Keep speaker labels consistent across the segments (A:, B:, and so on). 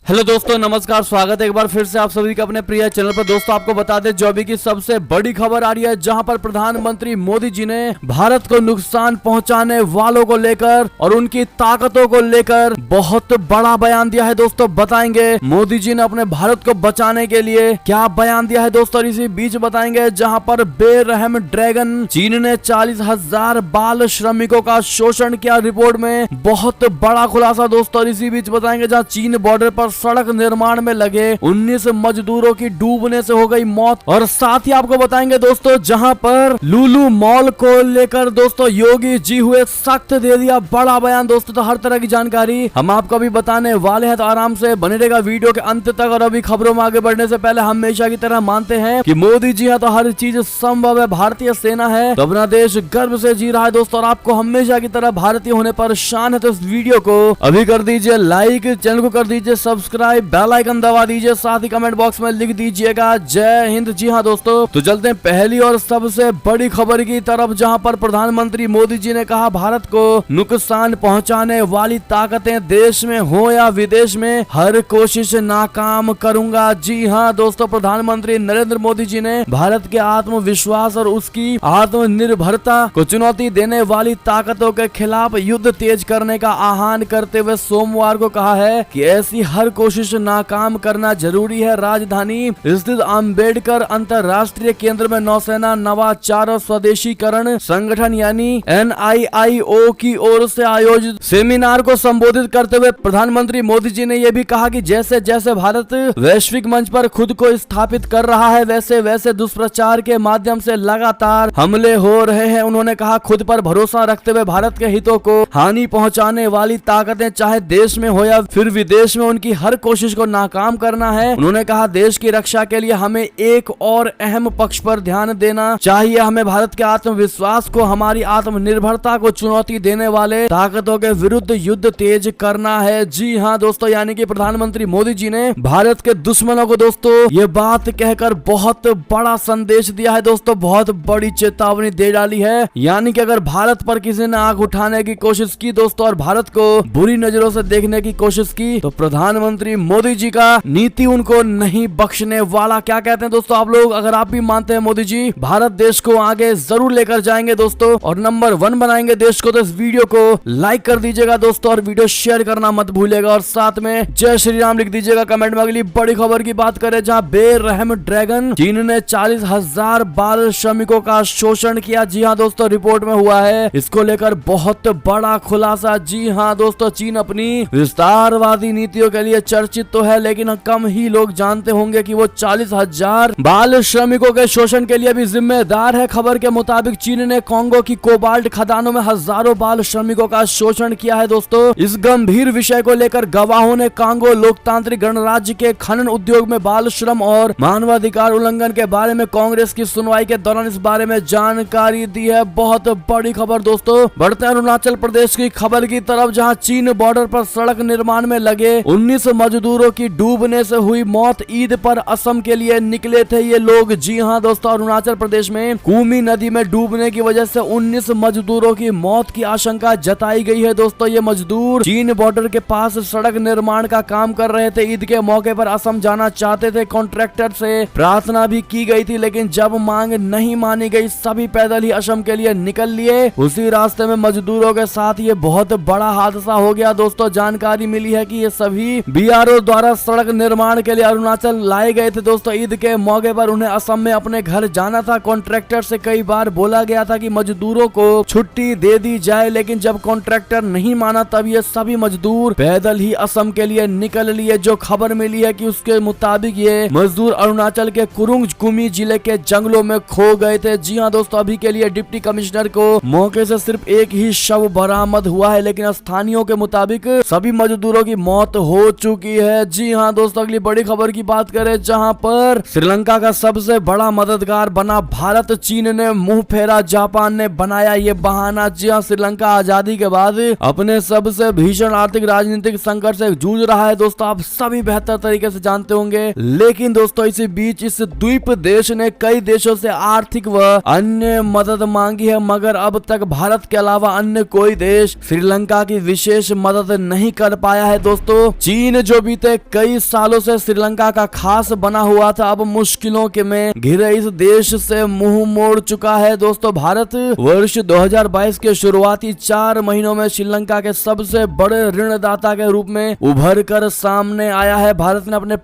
A: Hello दोस्तों, नमस्कार। स्वागत है एक बार फिर से आप सभी का अपने प्रिय चैनल पर। दोस्तों, आपको बता दें जो अभी की सबसे बड़ी खबर आ रही है, जहां पर प्रधानमंत्री मोदी जी ने भारत को नुकसान पहुंचाने वालों को लेकर और उनकी ताकतों को लेकर बहुत बड़ा बयान दिया है। दोस्तों, बताएंगे मोदी जी ने अपने भारत को बचाने के लिए क्या बयान दिया है दोस्तों। इसी बीच बताएंगे जहाँ पर बेरहम ड्रैगन चीन ने 40,000 बाल श्रमिकों का शोषण किया। रिपोर्ट में बहुत बड़ा खुलासा दोस्तों। इसी बीच बताएंगे जहाँ चीन बॉर्डर पर सड़क निर्माण में लगे 19 मजदूरों की डूबने से हो गई मौत। और साथ ही आपको बताएंगे दोस्तों जहां पर लुलु मॉल को लेकर दोस्तों योगी जी हुए सख्त, दे दिया बड़ा बयान दोस्तों। तो हर तरह की जानकारी हम आपको अभी बताने वाले हैं, तो आराम से बने रहेगा वीडियो के अंत तक। और अभी खबरों में आगे बढ़ने से पहले हमेशा की तरह मानते हैं कि मोदी जी है तो हर चीज संभव है। भारतीय सेना है तो अपना देश गर्व से जी रहा है दोस्तों, और आपको हमेशा की तरह भारतीय होने पर शान है। तो इस वीडियो को अभी कर दीजिए लाइक, चैनल को कर दीजिए सब्सक्राइब, बेल आइकन दबा दीजिए, साथ ही कमेंट बॉक्स में लिख दीजिएगा जय हिंद। जी हाँ दोस्तों, तो चलते हैं पहली और सबसे बड़ी खबर की तरफ, जहां पर प्रधानमंत्री मोदी जी ने कहा भारत को नुकसान पहुंचाने वाली ताकतें देश में हो या विदेश में हर कोशिश नाकाम करूंगा। जी हाँ दोस्तों, प्रधानमंत्री नरेंद्र मोदी जी ने भारत के आत्मविश्वास और उसकी आत्मनिर्भरता को चुनौती देने वाली ताकतों के खिलाफ युद्ध तेज करने का आह्वान करते हुए सोमवार को कहा है कि ऐसी हर कोशिश नाकाम करना जरूरी है। राजधानी स्थित अम्बेडकर अंतरराष्ट्रीय केंद्र में नौसेना नवाचार और स्वदेशीकरण संगठन यानी NIIO की ओर से आयोजित सेमिनार को संबोधित करते हुए प्रधानमंत्री मोदी जी ने यह भी कहा कि जैसे जैसे भारत वैश्विक मंच पर खुद को स्थापित कर रहा है, वैसे वैसे दुष्प्रचार के माध्यम से लगातार हमले हो रहे हैं। उन्होंने कहा खुद पर भरोसा रखते हुए भारत के हितों को हानि पहुंचाने वाली ताकतें चाहे देश में हो या फिर विदेश में, उनकी हर कोशिश को नाकाम करना है। उन्होंने कहा देश की रक्षा के लिए हमें एक और अहम पक्ष पर ध्यान देना चाहिए। हमें भारत के आत्मविश्वास को, हमारी आत्मनिर्भरता को चुनौती देने वाले ताकतों के विरुद्ध युद्ध तेज करना है। जी हाँ दोस्तों, यानी कि प्रधानमंत्री मोदी जी ने भारत के दुश्मनों को दोस्तों ये बात कहकर बहुत बड़ा संदेश दिया है दोस्तों, बहुत बड़ी चेतावनी दे डाली है। यानी कि अगर भारत पर किसी ने आंख उठाने की कोशिश की दोस्तों और भारत को बुरी नजरों से देखने की कोशिश की, तो प्रधानमंत्री मोदी जी का नीति उनको नहीं बख्शने वाला। क्या कहते हैं दोस्तों आप लोग? अगर आप भी मानते हैं मोदी जी भारत देश को आगे जरूर लेकर जाएंगे दोस्तों और नंबर 1 बनाएंगे देश को, तो इस वीडियो को लाइक कर दीजिएगा दोस्तों और वीडियो शेयर करना मत भूलिएगा। और साथ में जय श्री राम लिख दीजिएगा कमेंट में। अगली बड़ी खबर की बात करें, जहां बेरहम ड्रैगन चीन ने 40,000 बाल श्रमिकों का शोषण किया। जी हाँ दोस्तों, रिपोर्ट में हुआ है इसको लेकर बहुत बड़ा खुलासा। जी हाँ दोस्तों, चीन अपनी विस्तारवादी नीतियों के लिए चर्चित तो है, लेकिन कम ही लोग जानते होंगे कि वो 40,000 बाल श्रमिकों के शोषण के लिए भी जिम्मेदार है। खबर के मुताबिक चीन ने कोंगो की कोबाल्ट खदानों में हजारों बाल श्रमिकों का शोषण किया है दोस्तों। इस गंभीर विषय को लेकर गवाहों ने कांगो लोकतांत्रिक गणराज्य के खनन उद्योग में बाल श्रम और मानवाधिकार उल्लंघन के बारे में कांग्रेस की सुनवाई के दौरान इस बारे में जानकारी दी है। बहुत बड़ी खबर दोस्तों। बढ़ते हैं अरुणाचल प्रदेश की खबर की तरफ, जहाँ चीन बॉर्डर पर सड़क निर्माण में लगे 19 मजदूरों की डूबने से हुई मौत। ईद पर असम के लिए निकले थे ये लोग। जी हाँ दोस्तों, अरुणाचल प्रदेश में कुमी नदी में डूबने की वजह से 19 मजदूरों की मौत की आशंका जताई गई है दोस्तों। ये मजदूर चीन बॉर्डर के पास सड़क निर्माण का काम कर रहे थे। ईद के मौके पर असम जाना चाहते थे। कॉन्ट्रैक्टर से प्रार्थना भी की गई थी, लेकिन जब मांग नहीं मानी गई, सभी पैदल ही असम के लिए निकल लिए। उसी रास्ते में मजदूरों के साथ ये बहुत बड़ा हादसा हो गया दोस्तों। जानकारी मिली है कि ये सभी BRO द्वारा सड़क निर्माण के लिए अरुणाचल लाए गए थे दोस्तों। ईद के मौके पर उन्हें असम में अपने घर जाना था। कॉन्ट्रैक्टर से कई बार बोला गया था कि मजदूरों को छुट्टी दे दी जाए, लेकिन जब कॉन्ट्रैक्टर नहीं माना तब ये सभी मजदूर पैदल ही असम के लिए निकल लिए। जो खबर मिली है कि उसके मुताबिक ये मजदूर अरुणाचल के कुरुंग कुमी जिले के जंगलों में खो गए थे। जी हाँ दोस्तों, अभी के लिए डिप्टी कमिश्नर को मौके से सिर्फ एक ही शव बरामद हुआ है, लेकिन स्थानीयों के मुताबिक सभी मजदूरों की मौत हो चुकी है। जी हाँ दोस्तों, अगली बड़ी खबर की बात करें, जहां पर श्रीलंका का सबसे बड़ा मददगार बना भारत। चीन ने मुंह फेरा, जापान ने बनाया ये बहाना। जी हाँ, श्रीलंका आजादी के बाद अपने सबसे भीषण आर्थिक राजनीतिक संकट से जूझ रहा है दोस्तों, आप सभी बेहतर तरीके से जानते होंगे। लेकिन दोस्तों इसी बीच इस द्वीप देश ने कई देशों से आर्थिक व अन्य मदद मांगी है, मगर अब तक भारत के अलावा अन्य कोई देश श्रीलंका की विशेष मदद नहीं कर पाया है दोस्तों। चीन चीन जो बीते कई सालों से श्रीलंका का खास बना हुआ था, अब मुश्किलों के में घिरे इस देश से मुंह मोड़ चुका है। दोस्तों, भारत वर्ष 2022 के शुरुआती 4 महीनों में श्रीलंका के सबसे बड़े ऋणदाता के रूप में उभर कर सामने आया है। भारत ने अपने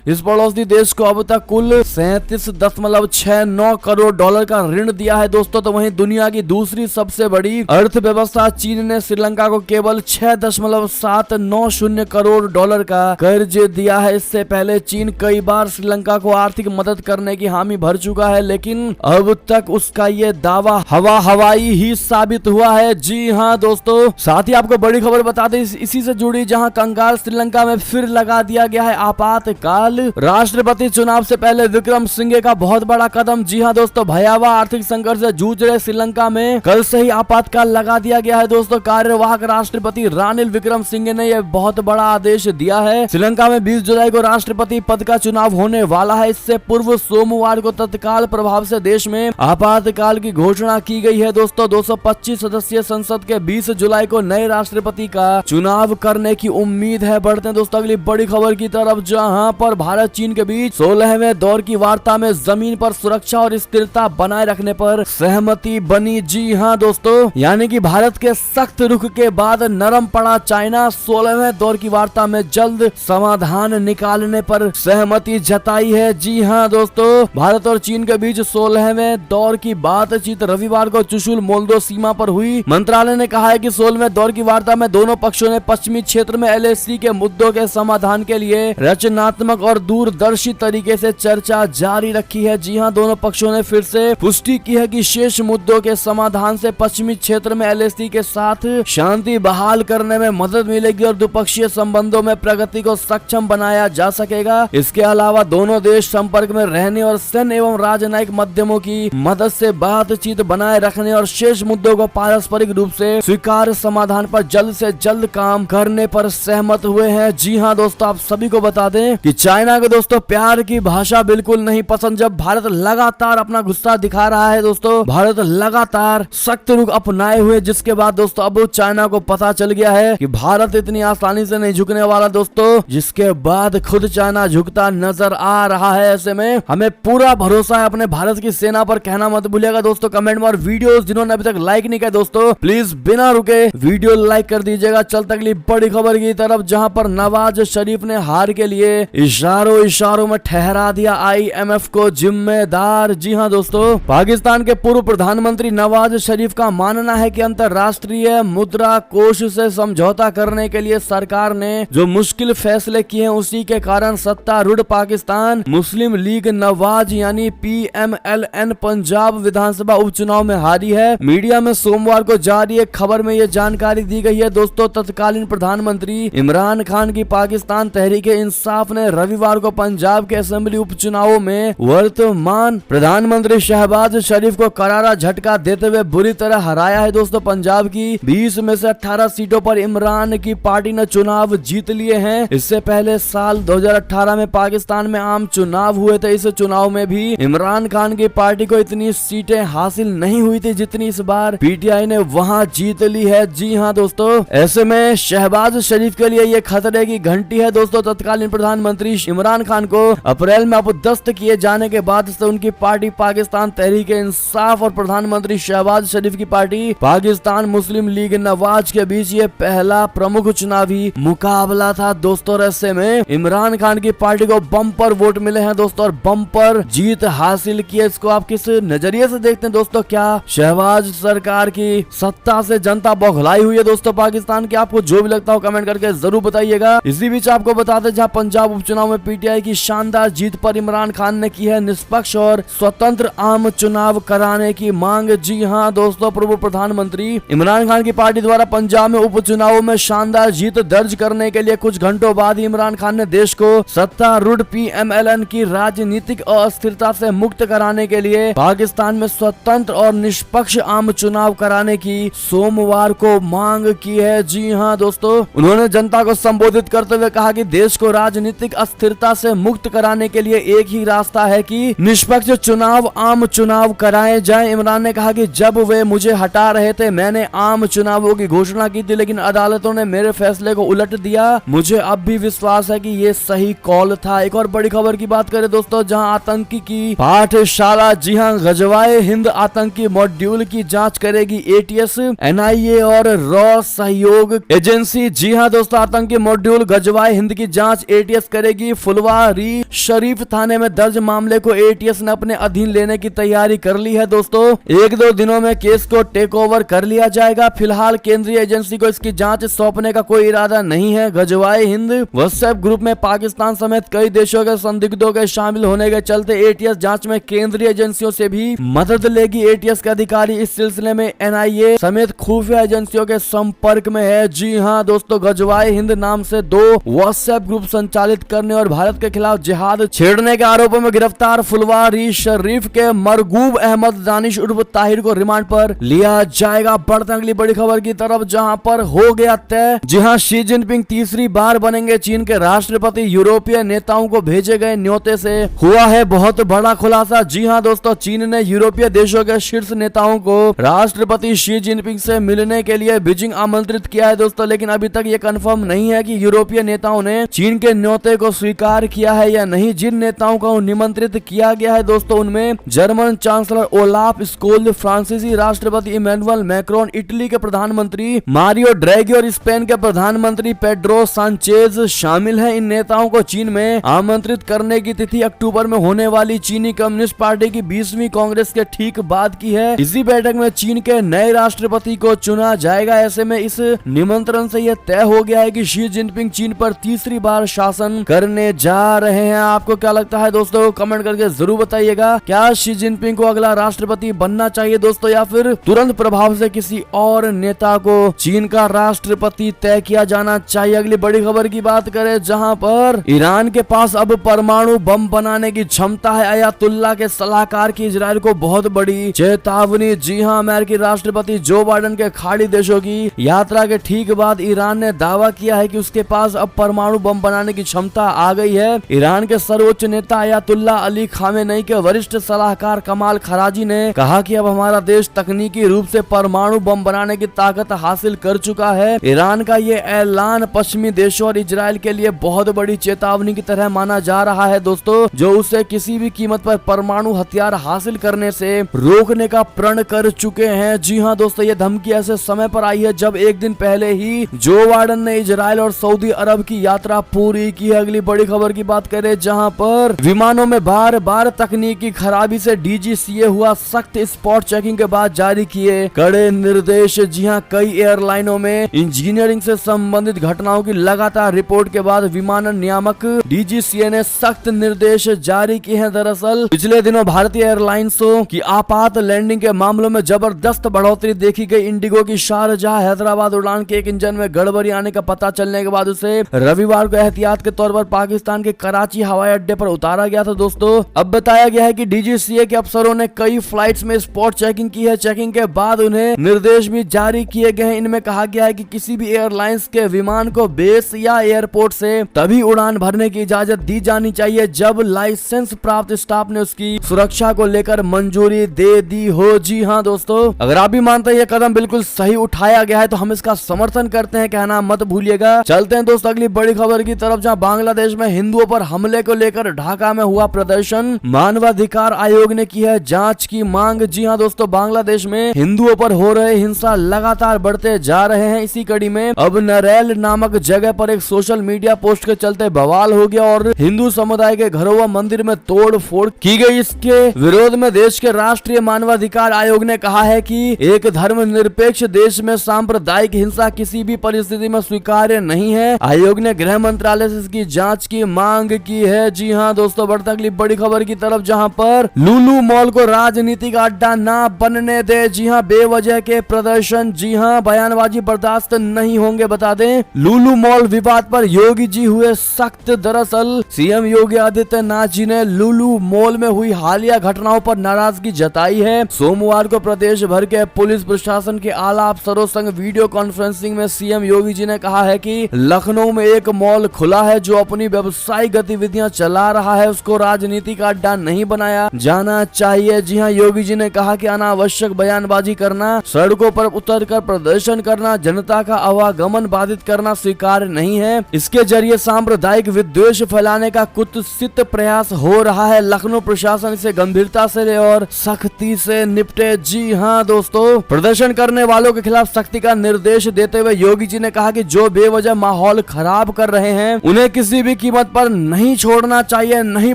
A: इस पड़ोसी देश को अब तक कुल 37.69 करोड़ डॉलर का ऋण दिया है। दोस्तों, तो वहीं दुनिया की दूसरी सबसे बड़ी अर्थव्यवस्था चीन ने श्रीलंका को केवल 6.790 करोड़ डॉलर का कर्ज दिया है। इससे पहले चीन कई बार श्रीलंका को आर्थिक मदद करने की हामी भर चुका है, लेकिन अब तक उसका ये दावा हवाई ही साबित हुआ है। जी हाँ दोस्तों, साथ ही आपको बड़ी खबर बता दें इसी से जुड़ी, जहां कंगाल श्रीलंका में फिर लगा दिया गया है आपातकाल। राष्ट्रपति चुनाव से पहले विक्रम सिंघे का बहुत बड़ा कदम। जी हाँ दोस्तों, भयावह आर्थिक संकट से जूझ रहे श्रीलंका में कल से ही आपातकाल लगा दिया गया है। दोस्तों, कार्यवाहक राष्ट्रपति रानिल विक्रम सिंघे ने यह बहुत बड़ा आदेश दिया है। श्रीलंका में 20 जुलाई को राष्ट्रपति पद का चुनाव होने वाला है। इससे पूर्व सोमवार को तत्काल प्रभाव से देश में आपातकाल की घोषणा की गई है। दोस्तों, 225 सदस्यीय संसद के 20 जुलाई को नए राष्ट्रपति का चुनाव करने की उम्मीद है। बढ़ते हैं दोस्तों अगली बड़ी खबर की तरफ, जहां पर भारत चीन के बीच 16वें दौर की वार्ता में जमीन पर सुरक्षा और स्थिरता बनाए रखने पर सहमति बनी। जी हाँ दोस्तों, यानी कि भारत के सख्त रुख के बाद नरम पड़ा चाइना। 16वें दौर की वार्ता में जल्द समाधान निकालने पर सहमति जताई है। जी हाँ दोस्तों, भारत और चीन के बीच 16वें दौर की बातचीत रविवार को चुशुल मोल्दो सीमा पर हुई। मंत्रालय ने कहा है कि 16वें दौर की वार्ता में दोनों पक्षों ने पश्चिमी क्षेत्र में एलएसी के मुद्दों के समाधान के लिए रचनात्मक और दूरदर्शी तरीके से चर्चा जारी रखी है। जी हाँ, दोनों पक्षों ने फिर से पुष्टि की है कि शेष मुद्दों के समाधान से पश्चिमी क्षेत्र में एलएसी के साथ शांति बहाल करने में मदद मिलेगी और द्विपक्षीय संबंधों में प्रगति को सक्षम बनाया जा सकेगा। इसके अलावा दोनों देश संपर्क में रहने और सैन्य एवं राजनयिक माध्यमों की मदद से बातचीत बनाए रखने और शेष मुद्दों को पारस्परिक रूप से स्वीकार्य समाधान पर जल्द से जल्द काम करने पर सहमत हुए हैं। जी हाँ दोस्तों, आप सभी को बता दें कि चाइना को दोस्तों प्यार की भाषा बिल्कुल नहीं पसंद। जब भारत लगातार अपना गुस्सा दिखा रहा है दोस्तों, भारत लगातार सख्त रुख अपनाए हुए, जिसके बाद दोस्तों अब चाइना को पता चल गया है कि भारत इतनी आसानी से नहीं झुकने वाला दोस्तों, जिसके बाद खुद चाइना झुकता नजर आ रहा है। ऐसे में हमें पूरा भरोसा है अपने भारत की सेना पर। कहना मत भूलिएगा दोस्तों कमेंट में, और वीडियोस जिन्होंने अभी तक लाइक नहीं किया दोस्तों, प्लीज बिना रुके वीडियो लाइक कर दीजिएगा। चलते अगली बड़ी खबर की तरफ, जहां पर नवाज शरीफ ने हार के लिए इशारों में ठहरा दिया IMF को जिम्मेदार। जी हाँ दोस्तों, पाकिस्तान के पूर्व प्रधानमंत्री नवाज शरीफ का मानना है कि अंतर्राष्ट्रीय मुद्रा कोष से समझौता करने के लिए सरकार ने जो मुश्किल फैसले किए हैं, उसी के कारण सत्तारूढ़ पाकिस्तान मुस्लिम लीग नवाज यानी PMLN पंजाब विधानसभा उपचुनाव में हारी है। मीडिया में सोमवार को जारी एक खबर में यह जानकारी दी गई है। दोस्तों, तत्कालीन प्रधानमंत्री इमरान खान की पाकिस्तान तहरीके इंसाफ ने रविवार को पंजाब के असेंबली उपचुनावों में वर्तमान प्रधानमंत्री शहबाज शरीफ को करारा झटका देते हुए बुरी तरह हराया है। दोस्तों, पंजाब की 20 में से 18 सीटों पर इमरान की पार्टी ने चुनाव जीत लिए हैं। इससे पहले साल 2018 में पाकिस्तान में आम चुनाव हुए थे। इस चुनाव में भी इमरान खान की पार्टी को इतनी सीटें हासिल नहीं हुई थी जितनी इस बार PTI ने वहां जीत ली है। जी हाँ दोस्तों, ऐसे में शहबाज शरीफ के लिए ये खतरे की घंटी है। दोस्तों, तत्कालीन प्रधानमंत्री इमरान खान को अप्रैल में अपदस्थ किए जाने के बाद से उनकी पार्टी पाकिस्तान तहरीक इंसाफ और प्रधानमंत्री शहबाज शरीफ की पार्टी पाकिस्तान मुस्लिम लीग नवाज के बीच ये पहला प्रमुख चुनावी मुकाबला था। दोस्तों, ऐसे में इमरान खान की पार्टी को बम्पर वोट मिले हैं दोस्तों, और बम्पर जीत हासिल की है। इसको आप किस नजरिए से देखते हैं दोस्तों? क्या शहबाज सरकार की सत्ता से जनता बौखलाई हुई है दोस्तों पाकिस्तान की? आपको जो भी लगता हो कमेंट करके जरूर बताइएगा। इसी बीच आपको बता दें, जहां पंजाब उपचुनाव में PTI की शानदार जीत पर इमरान खान ने की है निष्पक्ष और स्वतंत्र आम चुनाव कराने की मांग। जी हाँ दोस्तों, पूर्व प्रधानमंत्री इमरान खान की पार्टी द्वारा पंजाब में उपचुनावों में शानदार जीत दर्ज करने के लिए कुछ घंटों बाद ही इमरान खान ने देश को सत्तारूढ़ PMLN की राजनीतिक अस्थिरता से मुक्त कराने के लिए पाकिस्तान में स्वतंत्र और निष्पक्ष आम चुनाव कराने की सोमवार को मांग की है। जी हाँ दोस्तों, उन्होंने जनता को संबोधित करते हुए कहा कि देश को राजनीतिक अस्थिरता से मुक्त कराने के लिए एक ही रास्ता है कि निष्पक्ष चुनाव आम चुनाव कराए जाए। इमरान ने कहा कि जब वे मुझे हटा रहे थे मैंने आम चुनावों की घोषणा की थी, लेकिन अदालतों ने मेरे फैसले को उलट दिया। मुझे अब भी विश्वास है कि ये सही कॉल था। एक और बड़ी खबर की बात करें दोस्तों, जहां आतंकी की पाठशाला, जी हां, गजवाए हिंद आतंकी मॉड्यूल की जांच करेगी एटीएस, एनआईए और रॉ सहयोग एजेंसी। जी हां दोस्तों, आतंकी मॉड्यूल गजवाए हिंद की जांच एटीएस करेगी। फुलवारी शरीफ थाने में दर्ज मामले को एटीएस ने अपने अधीन लेने की तैयारी कर ली है दोस्तों। एक दो दिनों में केस को टेक ओवर कर लिया जाएगा। फिलहाल केंद्रीय एजेंसी को इसकी जांच सौंपने का कोई इरादा नहीं है। गजवाए हिंद व्हाट्सएप ग्रुप में पाकिस्तान समेत कई देशों के संदिग्धों के शामिल होने के चलते एटीएस जांच में केंद्रीय एजेंसियों से भी मदद लेगी। एटीएस के अधिकारी इस सिलसिले में एनआईए समेत खुफिया एजेंसियों के संपर्क में है। जी हां दोस्तों, गजवाए हिंद नाम से 2 व्हाट्सएप ग्रुप संचालित करने और भारत के खिलाफ जिहाद छेड़ने के आरोपों में गिरफ्तार फुलवारी शरीफ के मरगूब अहमद दानिश उर्फ ताहिर को रिमांड पर लिया जाएगा। बढ़ते अगली बड़ी खबर की तरफ, जहां पर हो गया तय। जी हां, शी जिनपिंग तीसरी बार बनेंगे चीन के राष्ट्रपति। यूरोपीय नेताओं को भेजे गए न्योते से हुआ है बहुत बड़ा खुलासा। जी हां दोस्तों, चीन ने यूरोपीय देशों के शीर्ष नेताओं को राष्ट्रपति शी जिनपिंग से मिलने के लिए बीजिंग आमंत्रित किया है दोस्तों, लेकिन अभी तक ये कंफर्म नहीं है कि यूरोपीय नेताओं ने चीन के न्योते को स्वीकार किया है या नहीं। जिन नेताओं को निमंत्रित किया गया है दोस्तों, उनमें जर्मन चांसलर ओलाफ स्कोल्ज, फ्रांसीसी राष्ट्रपति इमैनुअल मैक्रोन, इटली के प्रधानमंत्री मारियो ड्रैगी और स्पेन के प्रधानमंत्री पेड्रो सांचेज शामिल हैं। इन नेताओं को चीन में आमंत्रित करने की तिथि अक्टूबर में होने वाली चीनी कम्युनिस्ट पार्टी की 20वीं कांग्रेस के ठीक बाद की है। इसी बैठक में चीन के नए राष्ट्रपति को चुना जाएगा। ऐसे में इस निमंत्रण से यह तय हो गया है कि शी जिनपिंग चीन पर तीसरी बार शासन करने जा रहे हैं। आपको क्या लगता है दोस्तों, कमेंट करके जरूर बताइएगा। क्या शी जिनपिंग को अगला राष्ट्रपति बनना चाहिए दोस्तों, या फिर तुरंत प्रभाव से किसी और नेता को चीन का राष्ट्रपति तय किया जाना चाहिए? अगली बड़ी खबर की बात करें, जहां पर ईरान के पास अब परमाणु बम बनाने की क्षमता है। अयातुल्ला के सलाहकार की इजराइल को बहुत बड़ी चेतावनी। जी हां, अमेरिकी राष्ट्रपति जो बाइडेन के खाड़ी देशों की यात्रा के ठीक बाद ईरान ने दावा किया है कि उसके पास अब परमाणु बम बनाने की क्षमता आ गई है। ईरान के सर्वोच्च नेता अयातुल्ला अली खामेनेई के वरिष्ठ सलाहकार कमाल खराजी ने कहा कि अब हमारा देश तकनीकी रूप से परमाणु बम बनाने की ताकत हासिल कर चुका है। ईरान का ये ऐलान पश्चिमी देशों और इजराइल के लिए बहुत बड़ी चेतावनी की तरह माना जा रहा है दोस्तों, जो उसे किसी भी कीमत पर परमाणु हथियार हासिल करने से रोकने का प्रण कर चुके हैं। जी हां दोस्तों, ये धमकी ऐसे समय पर आई है जब एक दिन पहले ही जो बाइडेन ने इजराइल और सऊदी अरब की यात्रा पूरी की है। अगली बड़ी खबर की बात करें, जहां पर विमानों में बार बार तकनीकी खराबी से डीजीसीए हुआ सख्त स्पॉट चेकिंग के बाद जारी किए कड़े निर्देश। जी हां, कई एयरलाइनों में इंजीनियरिंग से संबंधित घटनाओं की लगातार रिपोर्ट के बाद विमानन नियामक डीजीसीए ने सख्त निर्देश जारी किए हैं। दरअसल पिछले दिनों भारतीय एयरलाइंसों की आपात लैंडिंग के मामलों में जबरदस्त बढ़ोतरी देखी गई। इंडिगो की शारजाह हैदराबाद उड़ान के एक इंजन में गड़बड़ी आने का पता चलने के बाद उसे रविवार को एहतियात के तौर पर पाकिस्तान के कराची हवाई अड्डे पर उतारा गया था दोस्तों। अब बताया गया है कि डीजीसीए के अफसरों ने कई फ्लाइट्स में स्पॉट चेकिंग की है। चेकिंग के बाद उन्हें निर्देश भी जारी किए गए हैं। इनमें कहा गया है कि किसी भी एयरलाइंस के विमान को बेस या एयरपोर्ट से तभी उड़ान भरने की इजाजत दी जानी चाहिए जब लाइसेंस प्राप्त स्टाफ ने उसकी सुरक्षा को लेकर मंजूरी दे दी हो। जी हाँ दोस्तों, अगर आप भी मानते हैं ये कदम बिल्कुल सही उठाया गया है तो हम इसका समर्थन करते हैं, कहना मत भूलिएगा। चलते हैं दोस्तों अगली बड़ी खबर की तरफ, जहां बांग्लादेश में हिंदुओं पर हमले को लेकर ढाका में हुआ प्रदर्शन। मानवाधिकार आयोग ने की है जांच की मांग। जी हाँ दोस्तों, बांग्लादेश में हिंदुओं पर हो रहे हिंसा लगातार बढ़ते जा रहे हैं। इसी कड़ी में अब नरेल नामक जगह पर एक सोशल मीडिया पोस्ट के चलते बवाल हो गया और हिंदू समुदाय के घरों व मंदिर में तोड़ फोड़ की गई। इसके विरोध में देश के राष्ट्रीय मानवाधिकार आयोग ने कहा है कि एक धर्मनिरपेक्ष देश में सांप्रदायिक हिंसा किसी भी परिस्थिति में स्वीकार्य नहीं है। आयोग ने गृह मंत्रालय से इसकी जांच की मांग की है। जी हाँ दोस्तों, बढ़ते अगली बड़ी खबर की तरफ, जहां पर लुलु मॉल को राजनीतिक अड्डा ना बनने दे। जी हाँ, बेवजह के प्रदर्शन, जी हाँ, बयानबाजी बर्दाश्त नहीं होंगे। बता दें, लुलु मॉल विवाद पर योगी जी हुए सख्त। दरअसल सीएम योगी आदित्यनाथ जी ने लुलु मॉल में हुई हालिया घटनाओं पर नाराजगी जताई है। सोमवार को प्रदेश भर के पुलिस प्रशासन के आला अफसरों संग वीडियो कॉन्फ्रेंसिंग में सीएम योगी जी ने कहा है कि लखनऊ में एक मॉल खुला है जो अपनी व्यवसायिक गतिविधियां चला रहा है, उसको राजनीतिक अड्डा नहीं बनाया जाना चाहिए। जी हाँ, योगी जी ने कहा कि अनावश्यक बयानबाजी करना, सड़कों पर उतरकर प्रदर्शन करना, जनता का आवागमन बाधित करना स्वीकार कार्य नहीं है। इसके जरिए सांप्रदायिक विद्वेष फैलाने का कुत्सित प्रयास हो रहा है। लखनऊ प्रशासन इसे गंभीरता से ले और सख्ती से निपटे। जी हाँ दोस्तों, प्रदर्शन करने वालों के खिलाफ सख्ती का निर्देश देते हुए योगी जी ने कहा कि जो बेवजह माहौल खराब कर रहे हैं उन्हें किसी भी कीमत पर नहीं छोड़ना चाहिए, नहीं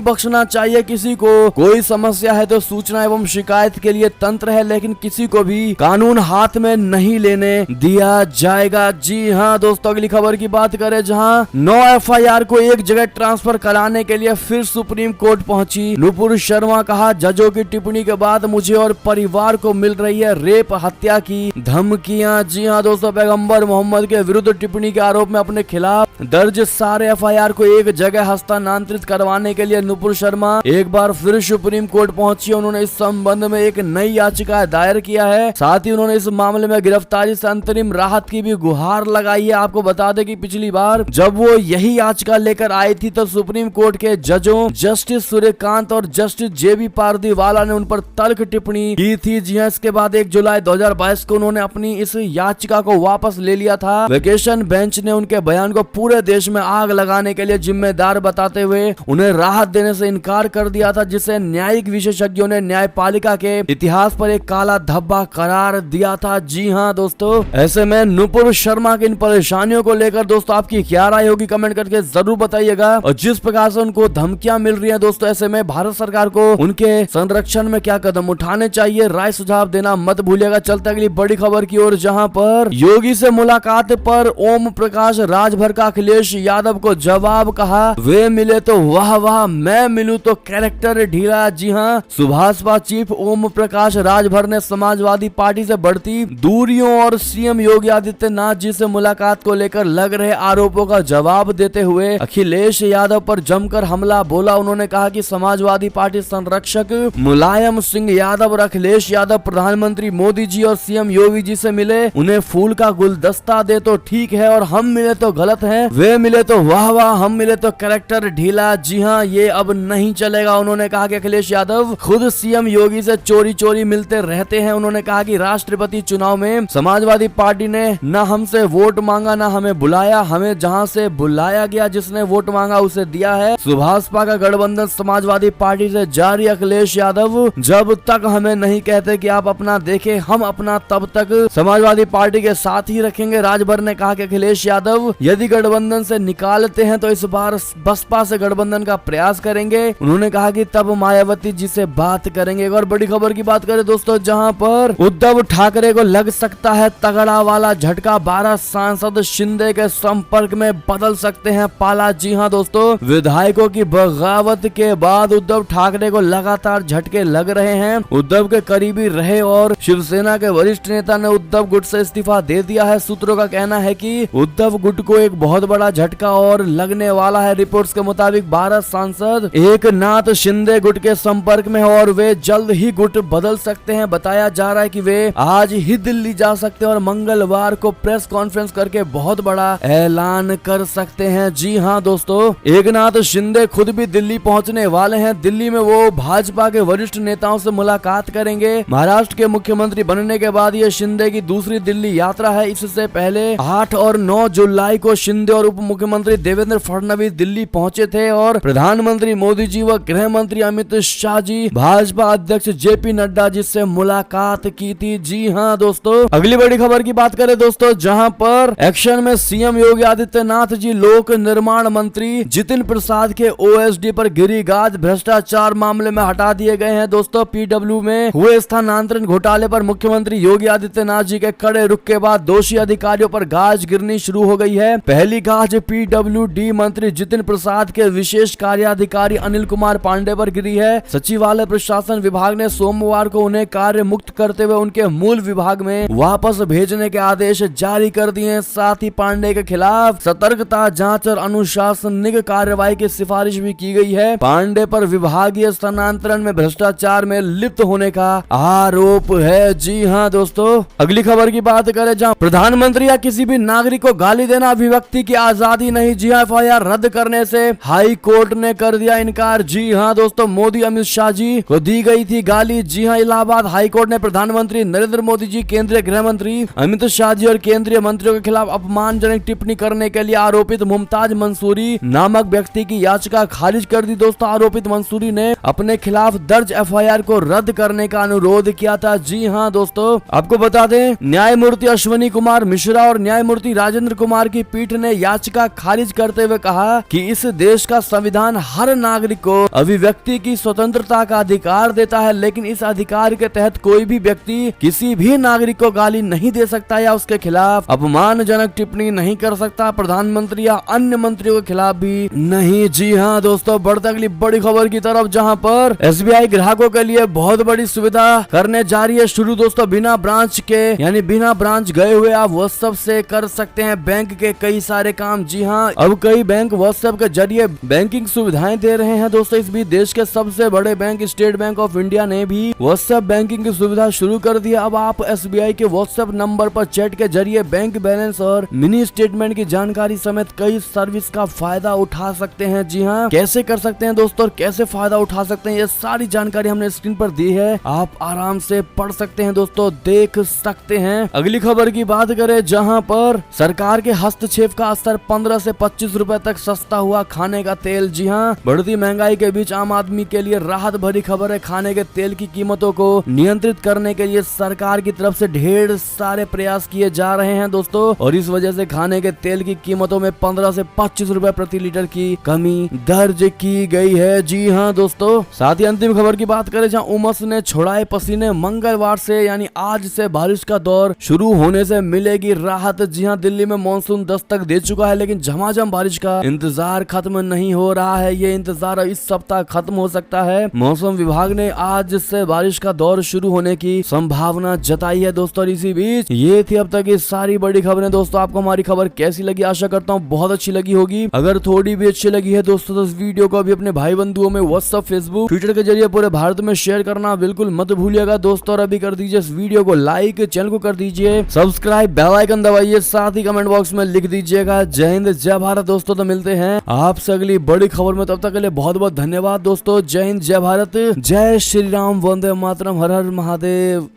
A: बख्शना चाहिए किसी को। कोई समस्या है तो सूचना एवं शिकायत के लिए तंत्र है, लेकिन किसी को भी कानून हाथ में नहीं लेने दिया जाएगा। जी हाँ दोस्तों, अगली खबर की बात करें जहां 9 FIR को एक जगह ट्रांसफर कराने के लिए फिर सुप्रीम कोर्ट पहुंची नुपुर शर्मा। कहा, जजों की टिप्पणी के बाद मुझे और परिवार को मिल रही है रेप हत्या की धमकियां। जी हाँ दोस्तों, पैगंबर मोहम्मद के विरुद्ध टिप्पणी के आरोप में अपने खिलाफ दर्ज सारे FIR को एक जगह हस्तांतरित करवाने के लिए नुपुर शर्मा एक बार फिर सुप्रीम कोर्ट पहुंची। उन्होंने इस संबंध में एक नई याचिका दायर किया है। साथ ही उन्होंने इस मामले में गिरफ्तारी से अंतरिम राहत की भी गुहार लगाई है। आपको बता दें कि पिछली बार जब वो यही याचिका लेकर आई थी तब सुप्रीम कोर्ट के जजों जस्टिस सूर्यकांत और जस्टिस JB पारदीवाला ने उन पर तल्ख टिप्पणी की थी। जी हाँ, इसके बाद 1 जुलाई 2022 को उन्होंने अपनी इस याचिका को वापस ले लिया था। वेकेशन बेंच ने उनके बयान को पूरे देश में आग लगाने के लिए जिम्मेदार बताते हुए उन्हें राहत देने से इनकार कर दिया था, जिसे न्यायिक विशेषज्ञों ने न्यायपालिका के इतिहास पर एक काला धब्बा करार दिया था। जी हाँ दोस्तों, ऐसे में नुपुर शर्मा की इन परेशानियों को लेकर दोस्तों आपकी क्या राय होगी कमेंट करके जरूर बताइएगा। और जिस प्रकार से उनको धमकियां मिल रही हैं दोस्तों, ऐसे में भारत सरकार को उनके संरक्षण में क्या कदम उठाने चाहिए, राय सुझाव देना मत भूलिएगा। चलते अगली बड़ी खबर की ओर, जहां पर योगी से मुलाकात पर ओम प्रकाश राजभर का अखिलेश यादव को जवाब। कहा, वे मिले तो वाह वाह, मैं मिलूं तो कैरेक्टर ढीला। जी हाँ, सुभाषपा चीफ ओम प्रकाश राजभर ने समाजवादी पार्टी से बढ़ती दूरियों और CM योगी आदित्यनाथ जी से मुलाकात को लेकर लग रहे आरोपों का जवाब देते हुए अखिलेश यादव पर जमकर हमला बोला। उन्होंने कहा कि समाजवादी पार्टी संरक्षक मुलायम सिंह यादव और अखिलेश यादव प्रधानमंत्री मोदी जी और CM योगी जी से मिले, उन्हें फूल का गुलदस्ता दे तो ठीक है और हम मिले तो गलत है, वे मिले तो वाह वाह, हम मिले तो कैरेक्टर ढीला। जी हाँ, ये अब नहीं चलेगा। उन्होंने कहा कि अखिलेश यादव खुद CM योगी से चोरी चोरी मिलते रहते हैं। उन्होंने कहा कि राष्ट्रपति चुनाव में समाजवादी पार्टी ने न हमसे वोट मांगा, न हमें बुलाया, हमें जहां से बुलाया गया, जिसने वोट मांगा उसे दिया है। सुभाषपा का गठबंधन समाजवादी पार्टी से जारी। अखिलेश यादव, जब तक हमें नहीं कहते कि आप अपना देखें, हम अपना तब तक समाजवादी पार्टी के साथ ही रखेंगे। राजभर ने कहा कि अखिलेश यादव यदि गठबंधन से निकालते हैं तो इस बार बसपा से गठबंधन का प्रयास करेंगे। उन्होंने कहा कि तब मायावती जी से बात करेंगे। और बड़ी खबर की बात करें दोस्तों, जहां पर उद्धव ठाकरे को लग सकता है तगड़ा वाला झटका, 12 सांसद शिंदे के संपर्क में बदल सकते हैं पाला। जी हाँ दोस्तों, विधायकों की बगावत के बाद उद्धव ठाकरे को लगातार झटके लग रहे हैं। उद्धव के करीबी रहे और शिवसेना के वरिष्ठ नेता ने उद्धव गुट से इस्तीफा दे दिया है। सूत्रों का कहना है कि उद्धव गुट को एक बहुत बड़ा झटका और लगने वाला है। रिपोर्ट्स के मुताबिक 12 सांसद एकनाथ शिंदे गुट के संपर्क में और वे जल्द ही गुट बदल सकते हैं। बताया जा रहा है कि वे आज ही दिल्ली जा सकते हैं और मंगलवार को प्रेस कॉन्फ्रेंस करके बहुत बड़ा ऐलान कर सकते हैं। जी हाँ दोस्तों, एकनाथ शिंदे खुद भी दिल्ली पहुंचने वाले हैं। दिल्ली में वो भाजपा के वरिष्ठ नेताओं से मुलाकात करेंगे। महाराष्ट्र के मुख्यमंत्री बनने के बाद ये शिंदे की दूसरी दिल्ली यात्रा है। इससे पहले 8 और 9 जुलाई को शिंदे और उप मुख्यमंत्री देवेंद्र फडणवीस दिल्ली पहुंचे थे और प्रधानमंत्री मोदी जी व गृह मंत्री अमित शाह जी, भाजपा अध्यक्ष JP नड्डा जी से मुलाकात की थी। जी हाँ दोस्तों, अगली बड़ी खबर की बात करें दोस्तों, जहां पर एक्शन में CM योगी आदित्यनाथ जी लोक निर्माण मंत्री जितिन प्रसाद के OSD पर गिरी गाज भ्रष्टाचार मामले में हटा दिए गए हैं। दोस्तों, PW में हुए स्थानांतरण घोटाले पर मुख्यमंत्री योगी आदित्यनाथ जी के कड़े रुख के बाद दोषी अधिकारियों पर गाज गिरनी शुरू हो गई है। पहली गाज PWD मंत्री जितिन प्रसाद के विशेष कार्याधिकारी अनिल कुमार पांडे पर गिरी है। सचिवालय प्रशासन विभाग ने सोमवार को उन्हें कार्य मुक्त करते हुए उनके मूल विभाग में वापस भेजने के आदेश जारी कर दिए। साथ ही पांडे के खिलाफ सतर्कता, जांच और अनुशासनिक कार्रवाई की सिफारिश भी की गई है। पांडे पर विभागीय स्थानांतरण में भ्रष्टाचार में लिप्त होने का आरोप है। जी हाँ दोस्तों, अगली खबर की बात करें, जहां प्रधानमंत्री या किसी भी नागरिक को गाली देना अभिव्यक्ति की आजादी नहीं। जी हाँ, FIR रद्द करने से हाई कोर्ट ने कर दिया इनकार। जी हाँ दोस्तों, मोदी अमित शाह जी को दी गई थी गाली। जी हाँ, इलाहाबाद हाई कोर्ट ने प्रधानमंत्री नरेंद्र मोदी जी, केंद्रीय गृह मंत्री अमित शाह जी और केंद्रीय मंत्रियों के खिलाफ अपमानजनक टिप्पणी करने के लिए आरोपित मुमताज मंसूरी नामक व्यक्ति की याचिका खारिज कर दी। दोस्तों आरोपित मंसूरी ने अपने खिलाफ दर्ज एफआईआर को रद्द करने का अनुरोध किया था। जी हाँ दोस्तों, आपको बता दें न्यायमूर्ति अश्विनी कुमार मिश्रा और न्यायमूर्ति राजेंद्र कुमार की पीठ ने याचिका खारिज करते हुए कहा कि इस देश का संविधान हर नागरिक को अभिव्यक्ति की स्वतंत्रता का अधिकार देता है, लेकिन इस अधिकार के तहत कोई भी व्यक्ति किसी भी नागरिक को गाली नहीं दे सकता या उसके खिलाफ अपमानजनक टिप्पणी नहीं कर सकता, प्रधानमंत्री या अन्य मंत्रियों के खिलाफ भी नहीं। जी हाँ दोस्तों, बढ़ते अगली बड़ी खबर की तरफ, जहां पर एसबीआई ग्राहकों के लिए बहुत बड़ी सुविधा करने जा रही है शुरू। दोस्तों बिना ब्रांच के यानी बिना ब्रांच गए हुए आप व्हाट्सएप से कर सकते हैं बैंक के कई सारे काम। जी हाँ, अब कई बैंक व्हाट्सएप के जरिए बैंकिंग सुविधाएं दे रहे हैं। दोस्तों इस बीच देश के सबसे बड़े bank state bank of India ने भी व्हाट्सएप बैंकिंग की सुविधा शुरू कर दी। अब आप एसबीआई के व्हाट्सएप नंबर पर चैट के जरिए बैंक बैलेंस और मिनी स्टेटमेंट की जानकारी समेत कई सर्विस का फायदा उठा सकते हैं। जी हाँ, कैसे कर सकते हैं दोस्तों और कैसे फायदा उठा सकते हैं, ये सारी जानकारी हमने स्क्रीन पर दी है, आप आराम से पढ़ सकते हैं दोस्तों, देख सकते हैं। अगली खबर की बात करें, जहां पर सरकार के हस्तक्षेप का असर 15 से 25 रुपए तक सस्ता हुआ खाने का तेल। जी हाँ, बढ़ती महंगाई के बीच आम आदमी के लिए राहत भरी खबर है। खाने के तेल की कीमतों को नियंत्रित करने के लिए सरकार की तरफ से ढेर सारे प्रयास किए जा रहे हैं दोस्तों, और इस वजह से खाने के तेल की कीमतों में 15 से 25 रुपए प्रति लीटर की कमी दर्ज की गई है। जी हाँ दोस्तों, साथ ही अंतिम खबर की बात करें, जहाँ उमस ने छुड़ाए पसीने, मंगलवार से यानी आज से बारिश का दौर शुरू होने से मिलेगी राहत। जी हाँ, दिल्ली में मानसून दस्तक दे चुका है, लेकिन झमाझम बारिश का इंतजार खत्म नहीं हो रहा है। ये इंतजार इस सप्ताह खत्म हो सकता है। मौसम विभाग ने आज से बारिश का दौर शुरू होने की संभावना जताई है दोस्तों। इसी बीच ये थी अब तक की सारी बड़ी खबरें। दोस्तों आपको हमारी खबर कैसी लगी, आशा करता हूँ बहुत अच्छी लगी होगी। अगर थोड़ी भी अच्छी लगी है दोस्तों तो इस वीडियो को भी अपने भाई बंधुओं में व्हाट्सएप, फेसबुक, ट्विटर के जरिए पूरे भारत में शेयर करना बिल्कुल मत भूलिएगा दोस्तों। और अभी कर दीजिए इस वीडियो को लाइक, चैनल को कर दीजिए सब्सक्राइब, बेल आइकन दबाइए, साथ ही कमेंट बॉक्स में लिख दीजिएगा जय हिंद जय भारत दोस्तों। तो मिलते हैं आपसे अगली बड़ी खबर में, तब तक के लिए बहुत बहुत धन्यवाद दोस्तों। जय हिंद जय भारत, जय श्री राम, वंदे मातरम, हर हर महादेव।